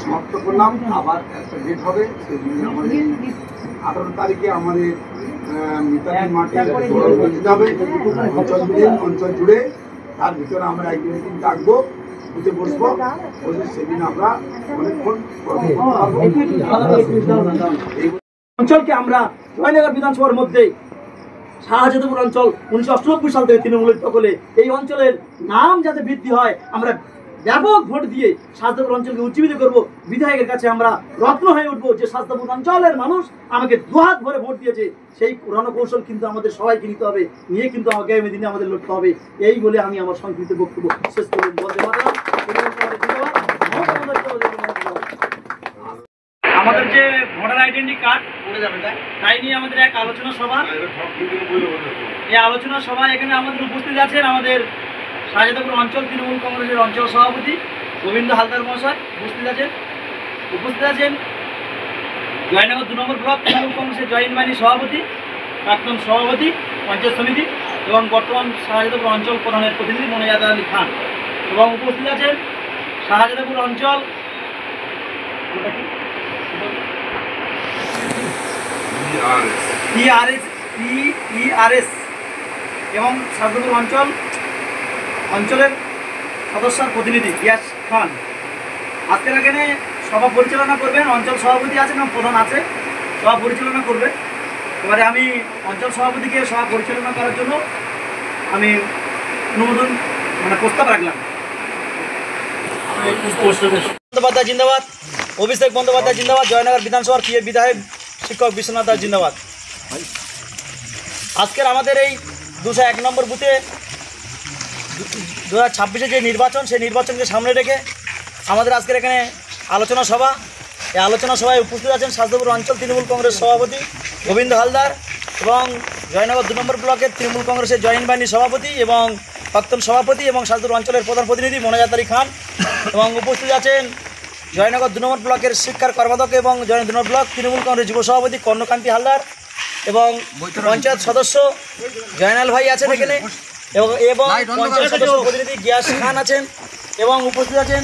সমাপ্ত করলাম। আবার একটা ডেট হবে, সেদিন আমাদের 18 তারিখে আমাদের মিতালি মাঠে দিতে হবে অঞ্চল জুড়ে। তার ভিতরে আমরা একদিন মিটিং ডাকবো, বুঝে বসবো, সেদিন আমরা অনেকক্ষণ অঞ্চলকে আমরা জয়নগর বিধানসভার মধ্যে শাহজাদপুর অঞ্চল 1998 সাল থেকে তৃণমূলের দখলে এই অঞ্চলের নাম যাতে বৃদ্ধি হয়, আমরা ব্যাপক ভোট দিয়ে শাহজাদপুর অঞ্চলকে উজ্জীবিত করব। বিধায়কের কাছে আমরা রত্ন হয়ে উঠবো যে শাহজাদপুর অঞ্চলের মানুষ আমাকে দুহাত ভরে ভোট দিয়েছে। সেই রণকৌশল কিন্তু আমাদের সবাইকে নিতে হবে, নিয়ে কিন্তু আগামী দিনে আমাদের লড়তে হবে। এই বলে আমি আমার সংক্ষিপ্ত বক্তব্য শেষ করলাম। আমাদের যে ভোটার আইডেন্টি কার্ড পড়ে যাবে, তাই নিয়ে আমাদের এক আলোচনা সভা। এই আলোচনা সভায় এখানে আমাদের উপস্থিত আছেন আমাদের শাহজাদপুর অঞ্চল তৃণমূল কংগ্রেসের অঞ্চল সভাপতি গোবিন্দ হালদার মহাশয় উপস্থিত আছেন জয়নগর 2 নম্বর ব্লক তৃণমূল কংগ্রেসের জয়েন্ট বাহিনী সভাপতি, প্রাক্তন সভাপতি পঞ্চায়েত সমিতি এবং বর্তমান শাহজাদপুর অঞ্চল প্রধানের প্রতিনিধি মনোয়ার আলী খান, এবং উপস্থিত আছেন শাহজাদপুর অঞ্চল PRS এবং শাহজাদপুর অঞ্চলের সদস্যর প্রতিনিধি ইয়াস খান। আজকের এখানে সভা পরিচালনা করবেন অঞ্চল সভাপতি আছেন এবং প্রধান আছে, সভা পরিচালনা করবে। এবারে আমি অঞ্চল সভাপতিকে সভা পরিচালনা করার জন্য আমি অনুমোদন প্রস্তাব রাখলাম। বন্দ্যোপাধ্যায় জিন্দাবাদ, অভিষেক বন্দ্যোপাধ্যায় জিন্দাবাদ, জয়নগর বিধানসভার প্রিয় বিধায়ক শিক্ষক বিশ্বনাথ দাস জিন্দাবাদ। আজকের আমাদের এই 201 নম্বর বুথে 2026-এ যে নির্বাচন, সেই নির্বাচনকে সামনে রেখে আমাদের আজকের এখানে আলোচনা সভা। এই আলোচনা সভায় উপস্থিত আছেন শাহজাদপুর অঞ্চল তৃণমূল কংগ্রেস সভাপতি গোবিন্দ হালদার এবং জয়নগর 2 নম্বর ব্লকের তৃণমূল কংগ্রেসের জয়েন্ট বাহিনী সভাপতি এবং প্রাক্তন সভাপতি এবং শাহজাদপুর অঞ্চলের প্রধান প্রতিনিধি মনোয়ার আলী খান, এবং উপস্থিত আছেন জয়নগর 2 নম্বর ব্লকের শিক্ষার কর্মাধ্যক্ষ এবং জয়নগর 2 নম্বর ব্লক তৃণমূল কংগ্রেস যুব সভাপতি কর্ণকান্তি হালদার, এবং পঞ্চায়েত সদস্য জয়নাল ভাই আছেন এখানে, এবং পঞ্চায়েত সদস্য প্রতিনিধি গিয়াস খান আছেন, এবং উপস্থিত আছেন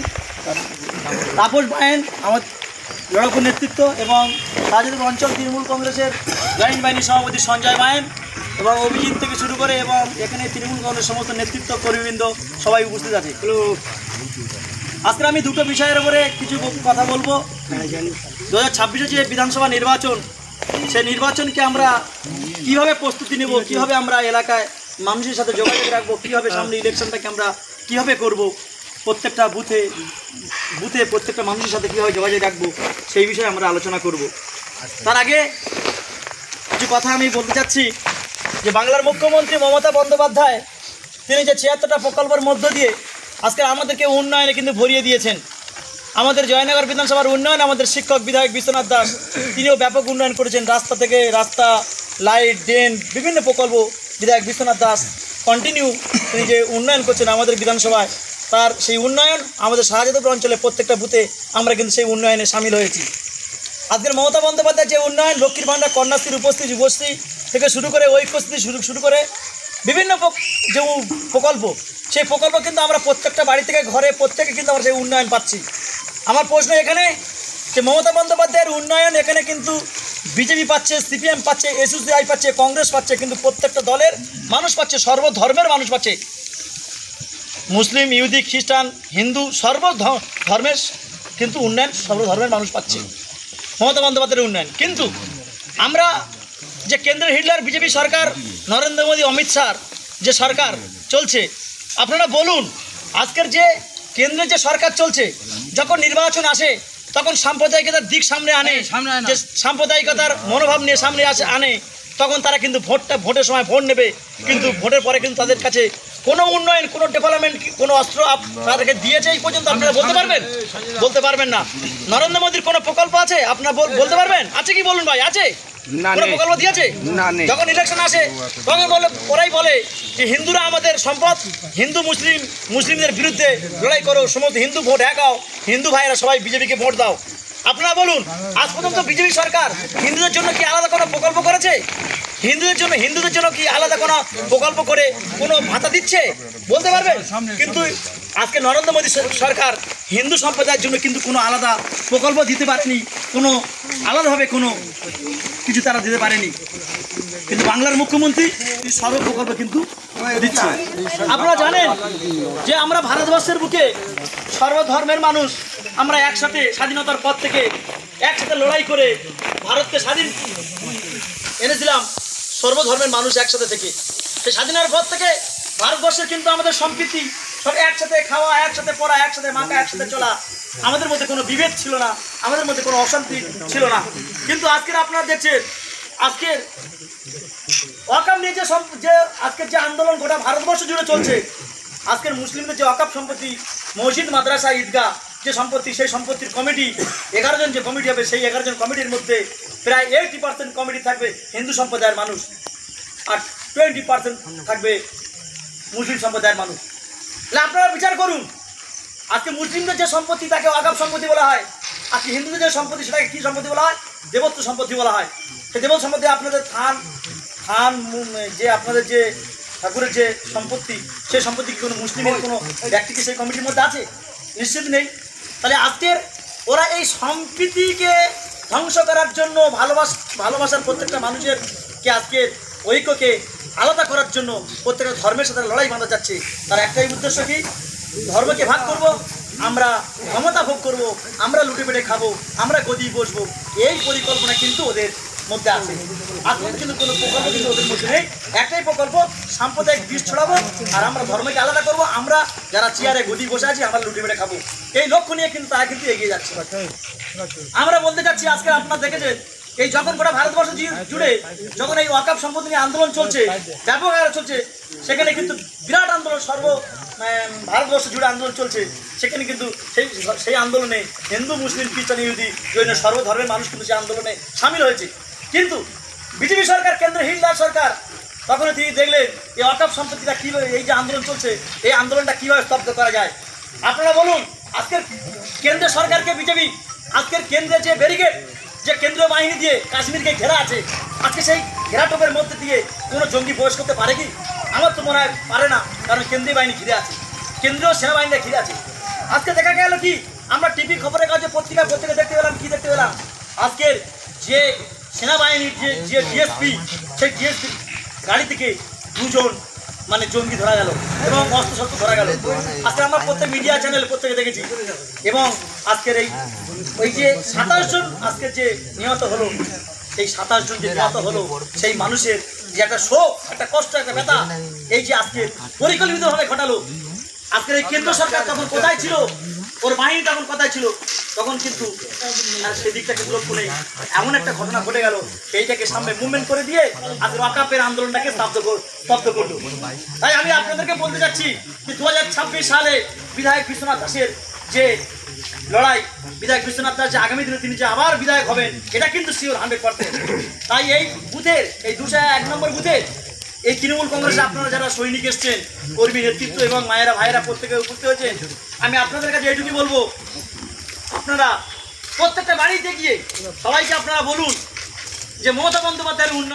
তাপস বায়েন আমার লড়াকু নেতৃত্ব, এবং শাহজাদপুর অঞ্চল তৃণমূল কংগ্রেসের জয়েন্ট বাহিনী সভাপতি সঞ্জয় বায়েন এবং অভিজিৎ থেকে শুরু করে, এবং এখানে তৃণমূল কংগ্রেস সমস্ত নেতৃত্ব কর্মীবৃন্দ সবাই উপস্থিত আছে। আজকে আমি দুটো বিষয়ের উপরে কিছু কথা বলবো। 2026-এ যে বিধানসভা নির্বাচন, সেই নির্বাচনকে আমরা কীভাবে প্রস্তুতি নেব, কীভাবে আমরা এলাকায় মানুষের সাথে যোগাযোগ রাখবো, কীভাবে সামনে ইলেকশনটাকে আমরা কীভাবে করব, প্রত্যেকটা বুথে প্রত্যেকটা মানুষের সাথে কীভাবে যোগাযোগ রাখবো, সেই বিষয়ে আমরা আলোচনা করব। তার আগে কিছু কথা আমি বলতে চাচ্ছি যে বাংলার মুখ্যমন্ত্রী মমতা বন্দ্যোপাধ্যায় তিনি যে 76টা প্রকল্পের মধ্য দিয়ে আজকে আমাদেরকে উন্নয়নে কিন্তু ভরিয়ে দিয়েছেন। আমাদের জয়নগর বিধানসভার উন্নয়ন আমাদের শিক্ষক বিধায়ক বিশ্বনাথ দাস তিনিও ব্যাপক উন্নয়ন করেছেন। রাস্তা থেকে রাস্তা, লাইট, ড্রেন, বিভিন্ন প্রকল্প বিধায়ক বিশ্বনাথ দাস কন্টিনিউ তিনি যে উন্নয়ন করছেন আমাদের বিধানসভায়, তার সেই উন্নয়ন আমাদের শাহজাদপুর অঞ্চলে প্রত্যেকটা বুথে আমরা কিন্তু সেই উন্নয়নে সামিল হয়েছি। আজকের মমতা বন্দ্যোপাধ্যায় যে উন্নয়ন, লক্ষ্মীর ভাণ্ডার, কন্যাশ্রীর যুবশ্রী থেকে শুরু করে ঐক্যশ্রী শুরু করে বিভিন্ন যে প্রকল্প, সেই প্রকল্প কিন্তু আমরা প্রত্যেকটা বাড়ি থেকে ঘরে প্রত্যেকে কিন্তু আমরা সেই উন্নয়ন পাচ্ছি। আমার প্রশ্ন এখানে যে মমতা বন্দ্যোপাধ্যায়ের উন্নয়ন এখানে কিন্তু বিজেপি পাচ্ছে, সিপিএম পাচ্ছে, এসইউসিআই পাচ্ছে, কংগ্রেস পাচ্ছে, কিন্তু প্রত্যেকটা দলের মানুষ পাচ্ছে, সর্বধর্মের মানুষ পাচ্ছে, মুসলিম, ইহুদি, খ্রিস্টান, হিন্দু, সর্বধর্মের কিন্তু উন্নয়ন সর্বধর্মের মানুষ পাচ্ছে মমতা বন্দ্যোপাধ্যায়ের উন্নয়ন। কিন্তু আমরা যে কেন্দ্রের হিটলার বিজেপি সরকার, নরেন্দ্র মোদী, অমিত শাহ যে সরকার চলছে, আপনারা বলুন আজকের যে কেন্দ্রের যে সরকার চলছে, যখন নির্বাচন আসে তখন সাম্প্রদায়িকতার দিক সামনে আনে, যে সাম্প্রদায়িকতার মনোভাব নিয়ে সামনে আনে, তখন তারা কিন্তু ভোটের সময় ভোট নেবে, কিন্তু ভোটের পরে কিন্তু তাদের কাছে কোনো উন্নয়ন, কোনো ডেভেলপমেন্ট, কোনো অস্ত্র তাদেরকে দিয়েছে এই পর্যন্ত আপনারা বলতে পারবেন না। নরেন্দ্র মোদীর কোনো প্রকল্প আছে আপনারা বলতে পারবেন? আছে কি বলুন ভাই, আছে? কোনো প্রকল্প দিয়েছে? যখন ইলেকশন আসে তখন ওরাই বলে যে হিন্দুরা আমাদের সম্পদ, হিন্দু মুসলিমদের বিরুদ্ধে লড়াই করো, সমস্ত হিন্দু ভোট একাও, হিন্দু ভাইয়েরা সবাই বিজেপিকে ভোট দাও। আপনারা বলুন আজ পর্যন্ত বিজেপি সরকার হিন্দুদের জন্য কি আলাদা কোনো প্রকল্প করেছে? হিন্দুদের জন্য কি আলাদা কোনো প্রকল্প করে কোনো ভাতা দিচ্ছে? বলতে পারবেন? কিন্তু আজকে নরেন্দ্র মোদী সরকার হিন্দু সম্প্রদায়ের জন্য কিন্তু কোনো আলাদা প্রকল্প দিতে পারেনি, কোনো আলাদাভাবে কোনো কিছু তারা দিতে পারেনি, কিন্তু বাংলার মুখ্যমন্ত্রী সর্ব প্রকল্প কিন্তু দিচ্ছে। আপনারা জানেন যে আমরা ভারতবর্ষের বুকে সর্বধর্মের মানুষ আমরা একসাথে স্বাধীনতার পর থেকে একসাথে লড়াই করে ভারতকে স্বাধীন এনেছিলাম, সর্বধর্মের মানুষ একসাথে থেকে। সেই স্বাধীনের পর থেকে ভারতবর্ষের কিন্তু আমাদের সম্প্রীতি, সব একসাথে খাওয়া, একসাথে পড়া, একসাথে মাখা, একসাথে চলা, আমাদের মধ্যে কোনো বিভেদ ছিল না, আমাদের মধ্যে কোনো অশান্তি ছিল না। কিন্তু আজকের আপনারা দেখছেন আজকের ওয়াকাফ নিয়ে যে আজকের যে আন্দোলন গোটা ভারতবর্ষ জুড়ে চলছে, আজকের মুসলিমদের যে ওয়াকাফ সম্পত্তি, মসজিদ, মাদ্রাসা, ঈদগাহ যে সম্পত্তি, সেই সম্পত্তির কমিটি 11 জন যে কমিটি হবে, সেই 11 জন কমিটির মধ্যে প্রায় 80% কমিটি থাকবে হিন্দু সম্প্রদায়ের মানুষ, আর 20% থাকবে মুসলিম সম্প্রদায়ের মানুষ। তাহলে আপনারা বিচার করুন, আজকে মুসলিমদের যে সম্পত্তি তাকে ওয়াকাফ সম্পত্তি বলা হয়, আজকে হিন্দুদের যে সম্পত্তি সেটাকে কী সম্পত্তি বলা হয়? দেবত্ব সম্পত্তি বলা হয়। সেই দেবত্ব সম্পত্তি আপনাদের থান যে আপনাদের যে ঠাকুরের যে সম্পত্তি, সেই সম্পত্তি কি কোনো মুসলিমের কোনো ব্যক্তিকে সেই কমিটির মধ্যে আছে? নিশ্চিত নেই। তাহলে আজকের ওরা এই সম্প্রীতিকে ধ্বংস করার জন্য, ভালোবাসার প্রত্যেকটা মানুষের কে আজকের ঐক্যকে আলাদা করার জন্য প্রত্যেকটা ধর্মের সাথে লড়াই বাঁধা যাচ্ছে। তার একটাই উদ্দেশ্য কি? ধর্মকে ভাগ করব, আমরা ক্ষমতা ভোগ করব, আমরা লুটে পেটে খাবো, আমরা গদি বসবো, এই পরিকল্পনা কিন্তু ওদের মধ্যে আছে। আসলে কিন্তু কোনো প্রকল্প কিন্তু ওদের মধ্যে নেই। একটাই প্রকল্প, সাম্প্রদায়িক বিষ ছড়াবো আর আমরা ধর্মকে আলাদা করব, আমরা যারা চেয়ারে গদি বসে আছি আমরা লুটে পেটে খাবো, এই লক্ষ্য নিয়ে কিন্তু তারা কিন্তু এগিয়ে যাচ্ছে। আমরা বলতে চাচ্ছি আজকে আপনারা দেখেছেন এই যখন গোটা ভারতবর্ষ জুড়ে যখন এই ওয়াকাফ সম্পত্তি নিয়ে আন্দোলন চলছে, ব্যাপক আকারে চলছে, সেখানে কিন্তু বিরাট আন্দোলন ভারতবর্ষ জুড়ে আন্দোলন চলছে, সেখানে কিন্তু সেই আন্দোলনে হিন্দু, মুসলিম, খ্রিস্টান, ইহুদি জৈন সর্বধর্মের মানুষ কিন্তু সেই আন্দোলনে সামিল হয়েছে। কিন্তু বিজেপি সরকার, কেন্দ্রে হিন্দুর সরকার, তখন তিনি দেখলেন এই ওয়াকাফ সম্পত্তিটা কীভাবে, এই যে আন্দোলন চলছে এই আন্দোলনটা কীভাবে স্তব্ধ করা যায়। আপনারা বলুন, আজকের কেন্দ্রের সরকারকে বিজেপি, আজকের কেন্দ্রের যে ব্যারিকেড, যে কেন্দ্রীয় বাহিনী দিয়ে কাশ্মীরকে ঘেরা আছে, আজকে সেই ঘেরাটোপের মধ্যে দিয়ে কোনো জঙ্গি প্রবেশ করতে পারে কি? আমার তো মনে হয় পারে না, কারণ কেন্দ্রীয় বাহিনী ঘিরে আছে, কেন্দ্রীয় সেনাবাহিনীরা ঘিরে আছে। আজকে দেখা গেল কি, আমরা টিভি খবরের কাগজে পত্রিকা দেখতে পেলাম, কি দেখতে পেলাম, আজকের যে সেনাবাহিনীর যে ডিএসপি, সেই ডিএসপি গাড়ি থেকে 2 জন মানে জঙ্গি ধরা গেল এবং অস্ত্রশস্ত্র ধরা গেল। আজকে আমরা প্রত্যেক মিডিয়া চ্যানেল প্রত্যেকে দেখেছি। এবং আজকের ওই যে 27 জন আজকের যে নিহত হলো, সেই 27 জন যে নিহত হলো, সেই মানুষের যে একটা শোক, একটা কষ্ট, একটা ব্যথা, এই যে আজকে পরিকল্পিতভাবে ঘটালো। আজকের এই কেন্দ্র সরকার তখন কোথায় ছিল, ওর বাহিনী তখন কোথায় ছিল, তখন কিন্তু সেদিকটা কিন্তু লক্ষ্য নেই। এমন একটা ঘটনা ঘটে গেল, সেইটাকে সামনে মুভমেন্ট করে দিয়ে আজকে ওয়াকাফের আন্দোলনটাকে স্তব্ধ করলো। তাই আমি আপনাদেরকে বলতে চাচ্ছি যে 2026 সালে বিধায়ক বিশ্বনাথ দাসের যে লড়াই, বিধায়ক বিশ্বনাথ দাস যে আগামী দিনে তিনি যে আবার বিধায়ক হবেন, এটা কিন্তু শিওর 100%। তাই এই বুথের, এই 201 নম্বর বুথের এই তৃণমূল কংগ্রেসে আপনারা যারা সৈনিক এসছেন, কর্মী নেতৃত্ব এবং মায়েরা ভাইয়েরা প্রত্যেকে উপস্থিত হয়েছেন, আমি আপনাদের কাছে এইটুকুই বলবো, আপনারা প্রত্যেকটা বাড়িতে গিয়ে সবাইকে আপনারা বলুন যে মমতা বন্দ্যোপাধ্যায়ের